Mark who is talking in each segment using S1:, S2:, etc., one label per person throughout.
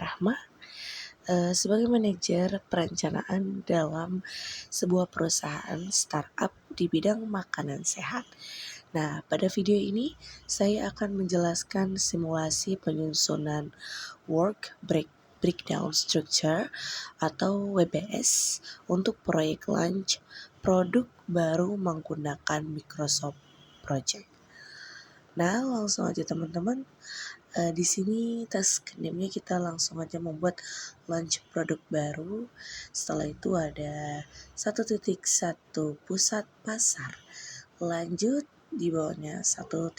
S1: Rahma sebagai manajer perencanaan dalam sebuah perusahaan startup di bidang makanan sehat. Nah, pada video ini saya akan menjelaskan simulasi penyusunan work breakdown structure atau WBS untuk proyek launch produk baru menggunakan Microsoft Project. Nah, langsung aja teman-teman. Di sini task name-nya kita langsung aja membuat launch produk baru. Setelah itu ada 1.1 pusat pasar. Lanjut di bawahnya 1.1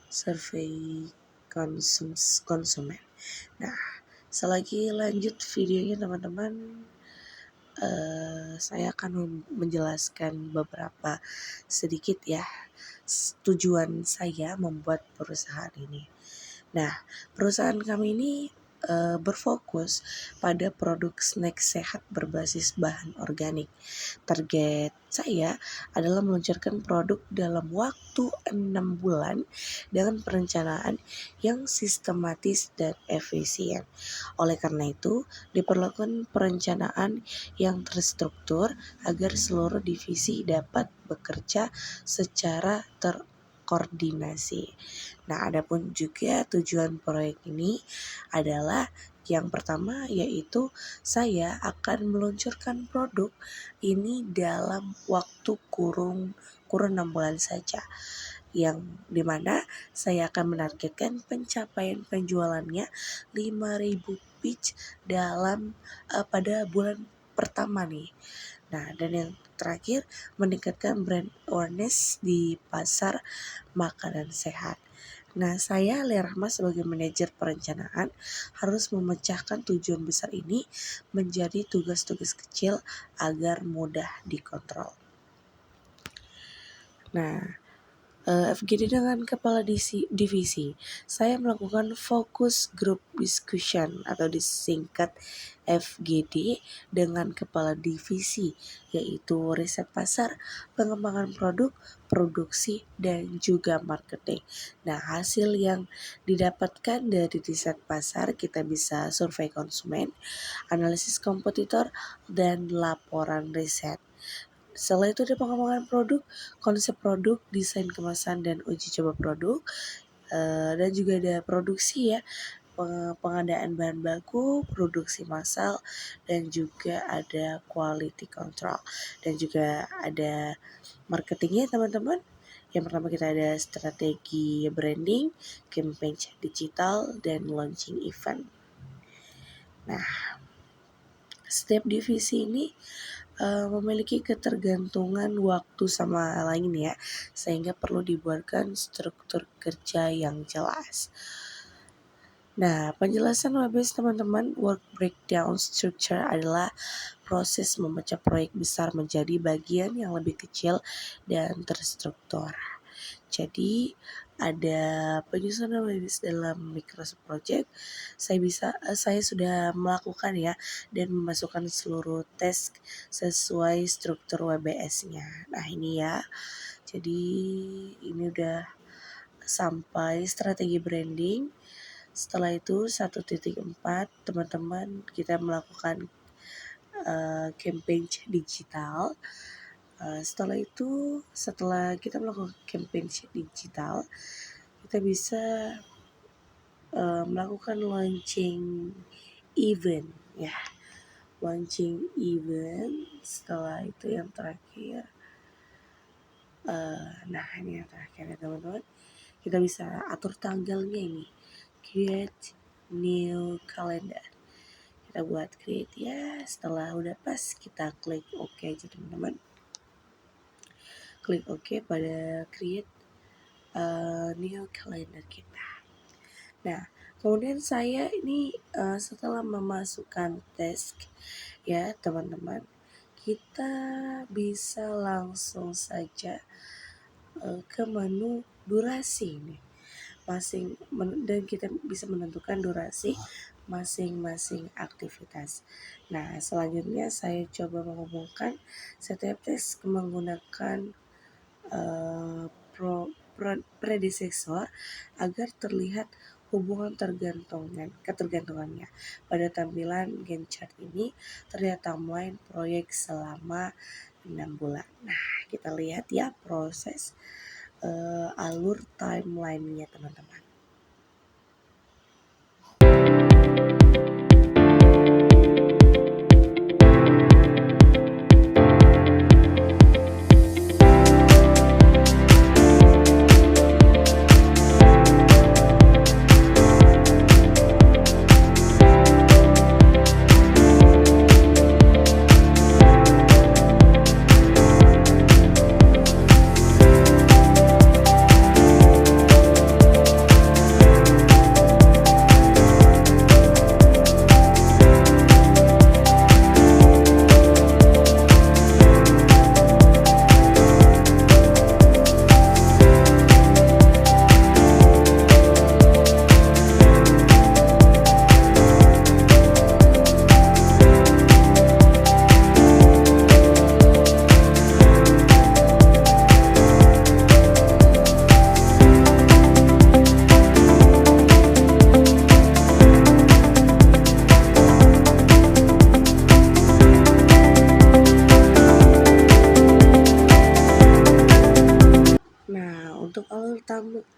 S1: survei konsumen. Nah, selagi lanjut videonya teman-teman, saya akan menjelaskan beberapa sedikit ya tujuan saya membuat perusahaan ini. Nah, perusahaan kami ini berfokus pada produk snack sehat berbasis bahan organik. Target saya adalah meluncurkan produk dalam waktu 6 bulan dengan perencanaan yang sistematis dan efisien. Oleh karena itu, diperlukan perencanaan yang terstruktur agar seluruh divisi dapat bekerja secara terkoordinasi. Nah, adapun juga tujuan proyek ini adalah yang pertama yaitu saya akan meluncurkan produk ini dalam waktu kurun 6 bulan saja, yang dimana saya akan menargetkan pencapaian penjualannya 5.000 pitch dalam pada bulan pertama nih. Nah, dan yang terakhir meningkatkan brand awareness di pasar makanan sehat. Nah, saya Lia Rahma sebagai manajer perencanaan harus memecahkan tujuan besar ini menjadi tugas-tugas kecil agar mudah dikontrol. Nah, FGD dengan kepala divisi, saya melakukan focus group discussion atau disingkat FGD dengan kepala divisi, yaitu riset pasar, pengembangan produk, produksi, dan juga marketing. Nah, hasil yang didapatkan dari riset pasar kita bisa survei konsumen, analisis kompetitor, dan laporan riset. Setelah itu ada pengembangan produk, konsep produk, desain kemasan dan uji coba produk, dan juga ada produksi ya, pengadaan bahan baku, produksi massal, dan juga ada quality control, dan juga ada marketingnya teman-teman. Yang pertama kita ada strategi branding, campaign digital, dan launching event. Nah, setiap divisi ini memiliki ketergantungan waktu sama lain ya, sehingga perlu dibuatkan struktur kerja yang jelas. Nah, penjelasan WBS teman-teman, work breakdown structure adalah proses memecah proyek besar menjadi bagian yang lebih kecil dan terstruktur. Jadi ada penyusunan WBS dalam Microsoft Project. Saya sudah melakukan ya dan memasukkan seluruh task sesuai struktur WBS-nya. Nah, ini ya. Jadi ini udah sampai strategi branding. Setelah itu 1.4 teman-teman kita melakukan campaign digital. Setelah kita melakukan campaign digital, kita bisa melakukan launching event ya. Launching event. Setelah itu yang terakhir, nah ini yang terakhir ya teman-teman, kita bisa atur tanggalnya ini, create new calendar. Kita buat create ya. Setelah udah pas kita klik OK aja teman-teman. Klik OK pada create new calendar kita. Nah, kemudian saya ini setelah memasukkan task ya teman-teman, kita bisa langsung saja ke menu durasi nih. Dan kita bisa menentukan durasi masing-masing aktivitas. Nah, selanjutnya saya coba menghubungkan setiap task menggunakan predesesor agar terlihat hubungan ketergantungannya. Pada tampilan Gantt chart ini terlihat timeline proyek selama 6 bulan. Nah, kita lihat ya proses alur timeline-nya teman-teman. Untuk alur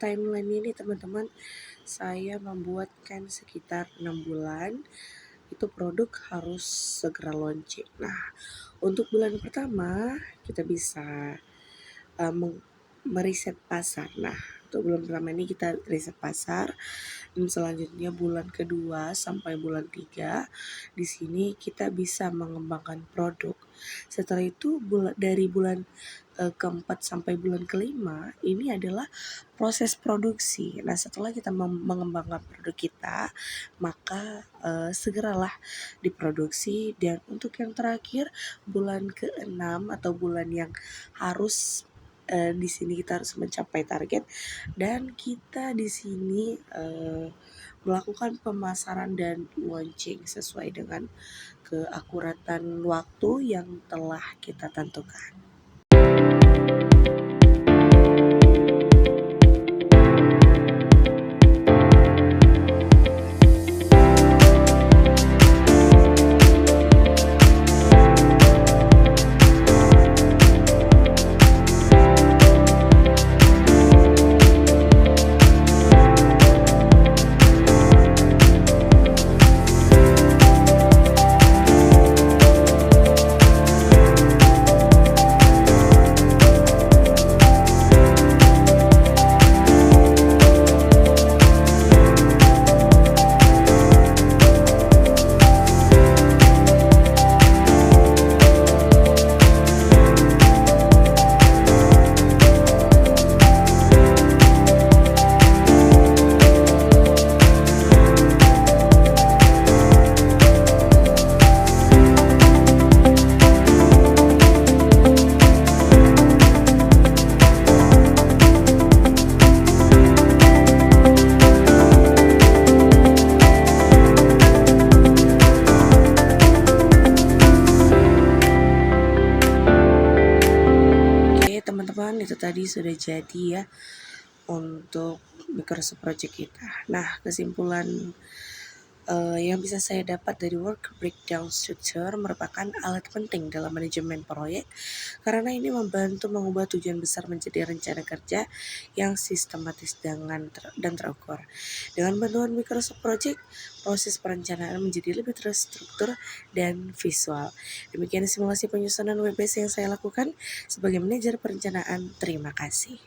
S1: timeline ini teman-teman, saya membuatkan sekitar 6 bulan. Itu produk harus segera launching. Nah, untuk bulan pertama kita bisa meriset pasar. Nah, untuk bulan pertama ini kita riset pasar. Dan selanjutnya bulan kedua sampai bulan 3 di sini kita bisa mengembangkan produk. Setelah itu dari bulan keempat sampai bulan kelima ini adalah proses produksi. Nah, setelah kita mengembangkan produk kita, maka segeralah diproduksi. Dan untuk yang terakhir bulan ke-6 atau bulan yang harus di sini kita harus mencapai target, dan kita di sini melakukan pemasaran dan launching sesuai dengan keakuratan waktu yang telah kita tentukan. Teman-teman, itu tadi sudah jadi ya untuk Microsoft Project kita. Nah, kesimpulan yang bisa saya dapat dari work breakdown structure merupakan alat penting dalam manajemen proyek karena ini membantu mengubah tujuan besar menjadi rencana kerja yang sistematis dan terukur. Dengan bantuan Microsoft Project, proses perencanaan menjadi lebih terstruktur dan visual. Demikian simulasi penyusunan WBS yang saya lakukan sebagai manajer perencanaan. Terima kasih.